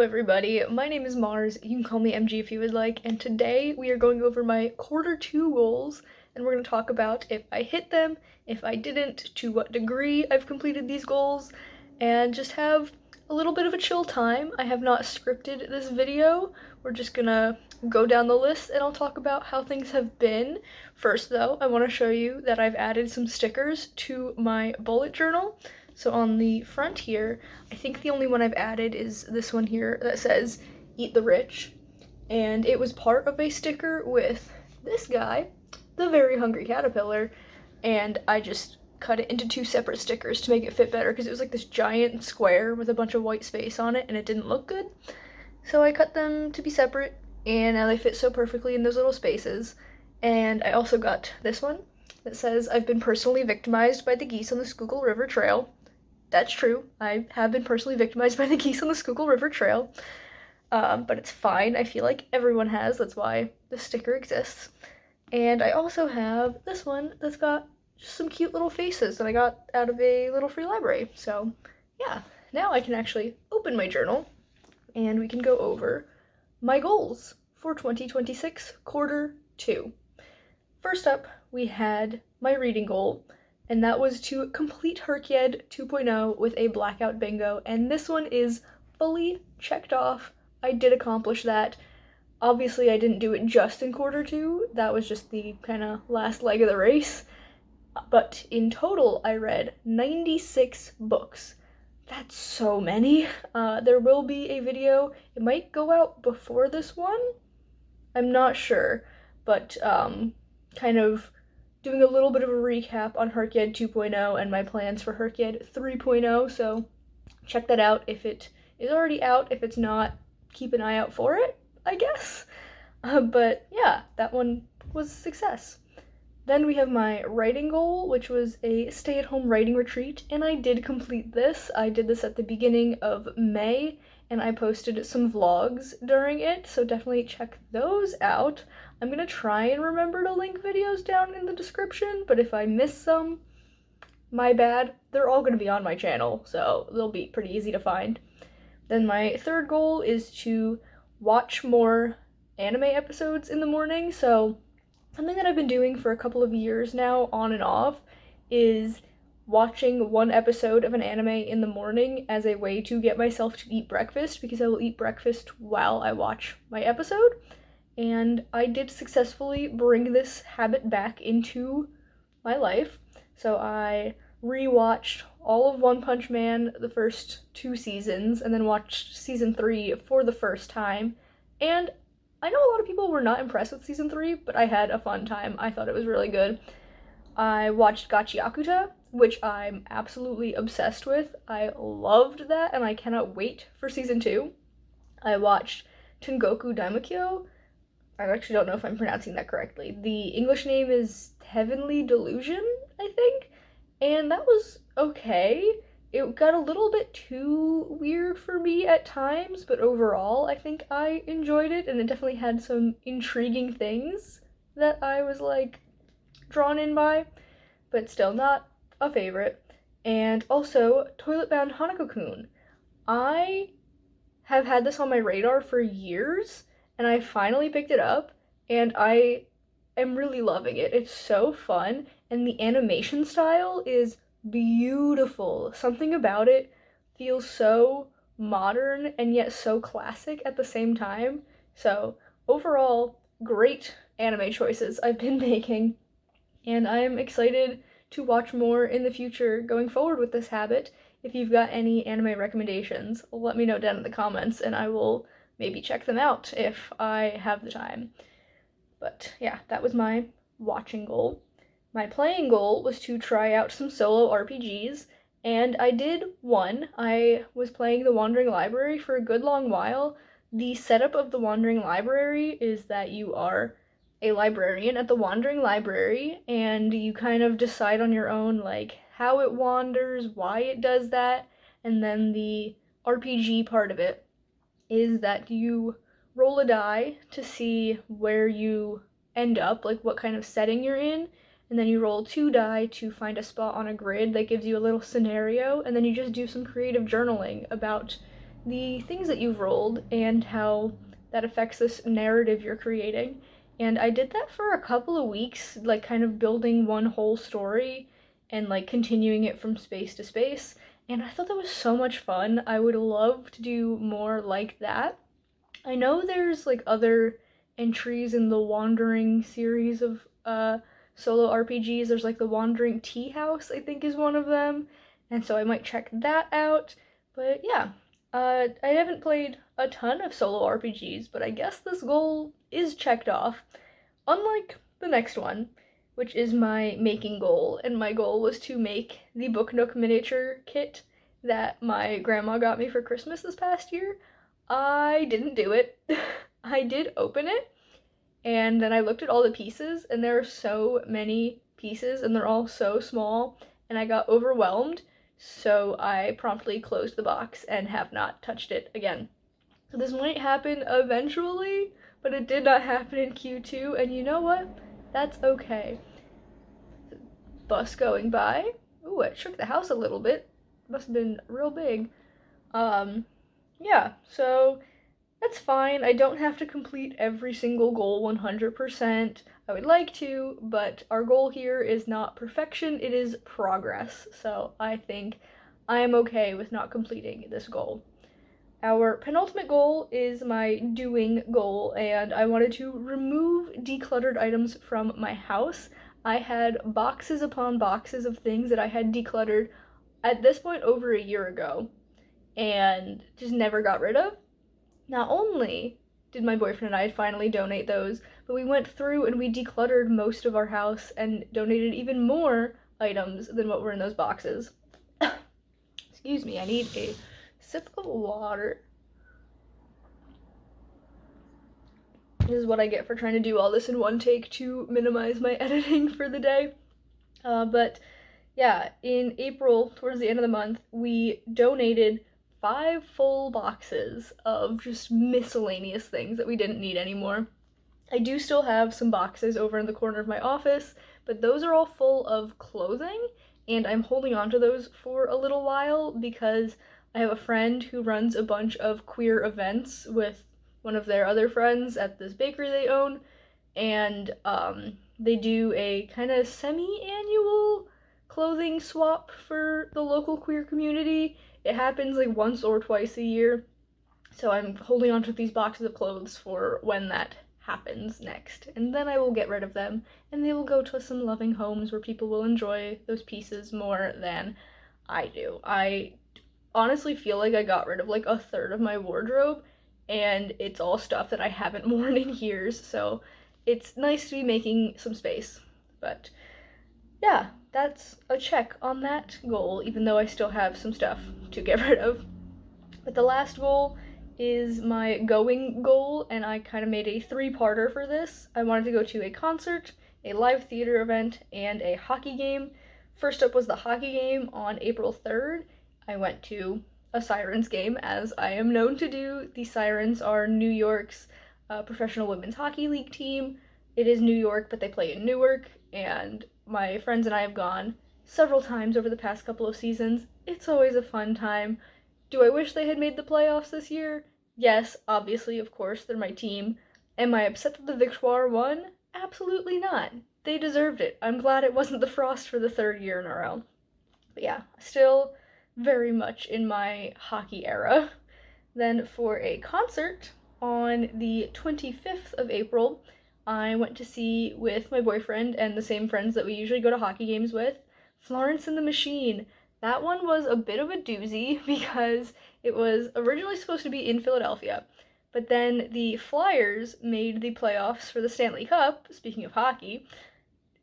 everybody, my name is Mars, you can call me MG if you would like, and today we are going over my quarter 2 goals, and we're going to talk about if I hit them, if I didn't, to what degree I've completed these goals, and just have a little bit of a chill time. I have not scripted this video, we're just gonna go down the list and I'll talk about how things have been. First though, I want to show you that I've added some stickers to my bullet journal. So on the front here, I think the only one I've added is this one here that says, "Eat the Rich." And it was part of a sticker with this guy, the Very Hungry Caterpillar, and I just cut it into two separate stickers to make it fit better because it was like this giant square with a bunch of white space on it and it didn't look good. So I cut them to be separate and now they fit so perfectly in those little spaces. And I also got this one that says, "I've been personally victimized by the geese on the Schuylkill River Trail." That's true. I have been personally victimized by the geese on the Schuylkill River Trail. But it's fine. I feel like everyone has. That's why the sticker exists. And I also have this one that's got just some cute little faces that I got out of a little free library. So yeah, now I can actually open my journal and we can go over my goals for 2026 quarter 2. First up, we had my reading goal, and that was to complete HRCYED 2.0 with a blackout bingo, and this one is fully checked off. I did accomplish that. Obviously, I didn't do it just in quarter 2, that was just the kind of last leg of the race, but in total, I read 96 books. That's so many. There will be a video, it might go out before this one, I'm not sure, but kind of doing a little bit of a recap on HRCYED 2.0 and my plans for HRCYED 3.0, so check that out if it is already out. If it's not, keep an eye out for it, I guess. But yeah, that one was a success. Then we have my writing goal, which was a stay-at-home writing retreat, and I did complete this. I did this at the beginning of May, and I posted some vlogs during it, so definitely check those out. I'm gonna try and remember to link videos down in the description, but if I miss some, my bad. They're all gonna be on my channel, so they'll be pretty easy to find. Then my third goal is to watch more anime episodes in the morning, so something that I've been doing for a couple of years now, on and off, is watching one episode of an anime in the morning as a way to get myself to eat breakfast, because I will eat breakfast while I watch my episode. And I did successfully bring this habit back into my life. So I rewatched all of One Punch Man, the first 2 seasons, and then watched season 3 for the first time. And I know a lot of people were not impressed with season 3, but I had a fun time. I thought it was really good. I watched Gachiakuta, which I'm absolutely obsessed with. I loved that, and I cannot wait for season 2. I watched Tengoku Daimakyo. I actually don't know if I'm pronouncing that correctly. The English name is Heavenly Delusion, I think, and that was okay. It got a little bit too weird for me at times, but overall I think I enjoyed it, and it definitely had some intriguing things that I was like drawn in by, but still not a favorite. And also Toilet Bound Hanako-kun. I have had this on my radar for years, and I finally picked it up, and I am really loving it. It's so fun, and the animation style is beautiful. Something about it feels so modern and yet so classic at the same time. So overall, great anime choices I've been making, and I'm excited to watch more in the future going forward with this habit. If you've got any anime recommendations, let me know down in the comments and I will maybe check them out if I have the time. But yeah, that was my watching goal. My playing goal was to try out some solo RPGs, and I did one. I was playing the Wandering Library for a good long while. The setup of the Wandering Library is that you are a librarian at the Wandering Library, and you kind of decide on your own, like, how it wanders, why it does that, and then the RPG part of it is that you roll a die to see where you end up, like what kind of setting you're in, and then you roll 2 die to find a spot on a grid that gives you a little scenario, and then you just do some creative journaling about the things that you've rolled and how that affects this narrative you're creating. And I did that for a couple of weeks, like kind of building one whole story and like continuing it from space to space. And I thought that was so much fun. I would love to do more like that. I know there's like other entries in the Wandering series of solo RPGs. There's like the Wandering Tea House, I think is one of them. And so I might check that out. But yeah, I haven't played a ton of solo RPGs, but I guess this goal is checked off. Unlike the next one, which is my making goal, and my goal was to make the Book Nook miniature kit that my grandma got me for Christmas this past year. I didn't do it. I did open it, and then I looked at all the pieces, and there are so many pieces, and they're all so small, and I got overwhelmed, so I promptly closed the box and have not touched it again. So this might happen eventually, but it did not happen in Q2, and you know what? That's okay. Bus going by. Ooh, it shook the house a little bit. Must have been real big. Yeah, so that's fine. I don't have to complete every single goal 100%. I would like to, but our goal here is not perfection, it is progress. So I think I am okay with not completing this goal. Our penultimate goal is my doing goal, and I wanted to remove decluttered items from my house. I had boxes upon boxes of things that I had decluttered at this point over a year ago and just never got rid of. Not only did my boyfriend and I finally donate those, but we went through and we decluttered most of our house and donated even more items than what were in those boxes. Excuse me, I need a sip of water. This is what I get for trying to do all this in one take to minimize my editing for the day. But yeah, in April, towards the end of the month, we donated 5 full boxes of just miscellaneous things that we didn't need anymore. I do still have some boxes over in the corner of my office, but those are all full of clothing, and I'm holding on to those for a little while because I have a friend who runs a bunch of queer events with one of their other friends at this bakery they own, and they do a kind of semi-annual clothing swap for the local queer community. It happens like once or twice a year, so I'm holding on to these boxes of clothes for when that happens next, and then I will get rid of them, and they will go to some loving homes where people will enjoy those pieces more than I do. I honestly feel like I got rid of like a third of my wardrobe, and it's all stuff that I haven't worn in years, so it's nice to be making some space. But yeah, that's a check on that goal, even though I still have some stuff to get rid of. But the last goal is my going goal, and I kind of made a 3-parter for this. I wanted to go to a concert, a live theater event, and a hockey game. First up was the hockey game on April 3rd. I went to a Sirens game, as I am known to do. The Sirens are New York's professional women's hockey league team. It is New York, but they play in Newark, and my friends and I have gone several times over the past couple of seasons. It's always a fun time. Do I wish they had made the playoffs this year? Yes, obviously, of course, they're my team. Am I upset that the Victoire won? Absolutely not. They deserved it. I'm glad it wasn't the Frost for the 3rd year in a row. But yeah, still very much in my hockey era. Then for a concert on the 25th of April, I went to see with my boyfriend and the same friends that we usually go to hockey games with, Florence and the Machine. That one was a bit of a doozy because it was originally supposed to be in Philadelphia, but then the Flyers made the playoffs for the Stanley Cup, speaking of hockey,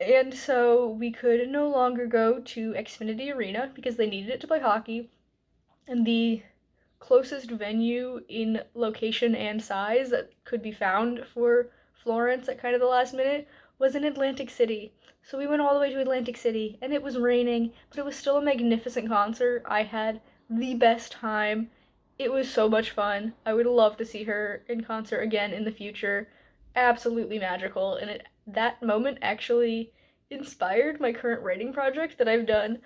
and so we could no longer go to Xfinity Arena because they needed it to play hockey, and the closest venue in location and size that could be found for Florence at kind of the last minute was in Atlantic City. So we went all the way to Atlantic City, and it was raining, but it was still a magnificent concert. I had the best time. It was so much fun. I would love to see her in concert again in the future. Absolutely magical, and that moment actually inspired my current writing project that I've done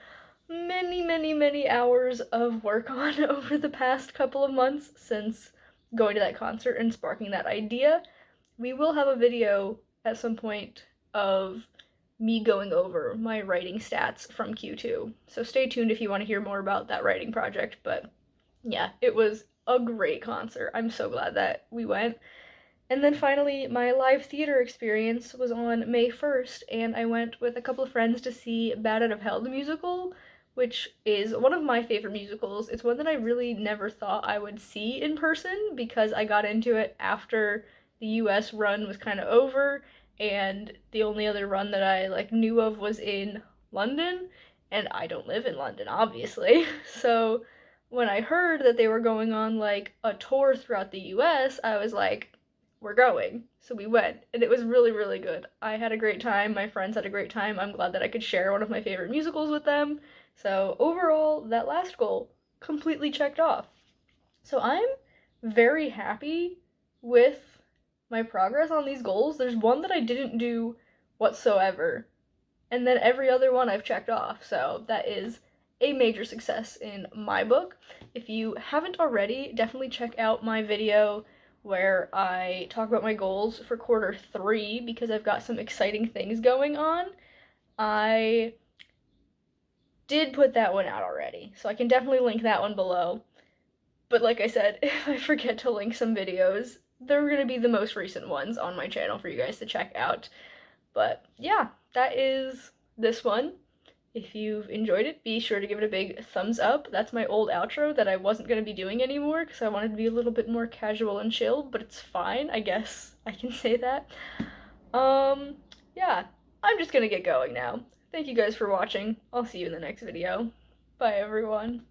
many hours of work on over the past couple of months since going to that concert and sparking that idea. We will have a video at some point of me going over my writing stats from Q2. So stay tuned if you want to hear more about that writing project. But yeah, it was a great concert. I'm so glad that we went. And then finally, my live theater experience was on May 1st, and I went with a couple of friends to see Bat Out of Hell, the musical, which is one of my favorite musicals. It's one that I really never thought I would see in person because I got into it after the US run was kind of over, and the only other run that I knew of was in London, and I don't live in London, obviously. So when I heard that they were going on a tour throughout the US, I was like, we're going. So we went, and it was really good. I had a great time. My friends had a great time. I'm glad that I could share one of my favorite musicals with them. So overall, that last goal completely checked off. So I'm very happy with my progress on these goals. There's one that I didn't do whatsoever, and then every other one I've checked off. So that is a major success in my book. If you haven't already, definitely check out my video where I talk about my goals for quarter 3 because I've got some exciting things going on. I did put that one out already, so I can definitely link that one below. But like I said, if I forget to link some videos, they're gonna be the most recent ones on my channel for you guys to check out. But yeah, that is this one. If you've enjoyed it, be sure to give it a big thumbs up. That's my old outro that I wasn't going to be doing anymore because I wanted to be a little bit more casual and chill, but it's fine, I guess I can say that. Yeah, I'm just gonna get going now. Thank you guys for watching. I'll see you in the next video. Bye, everyone.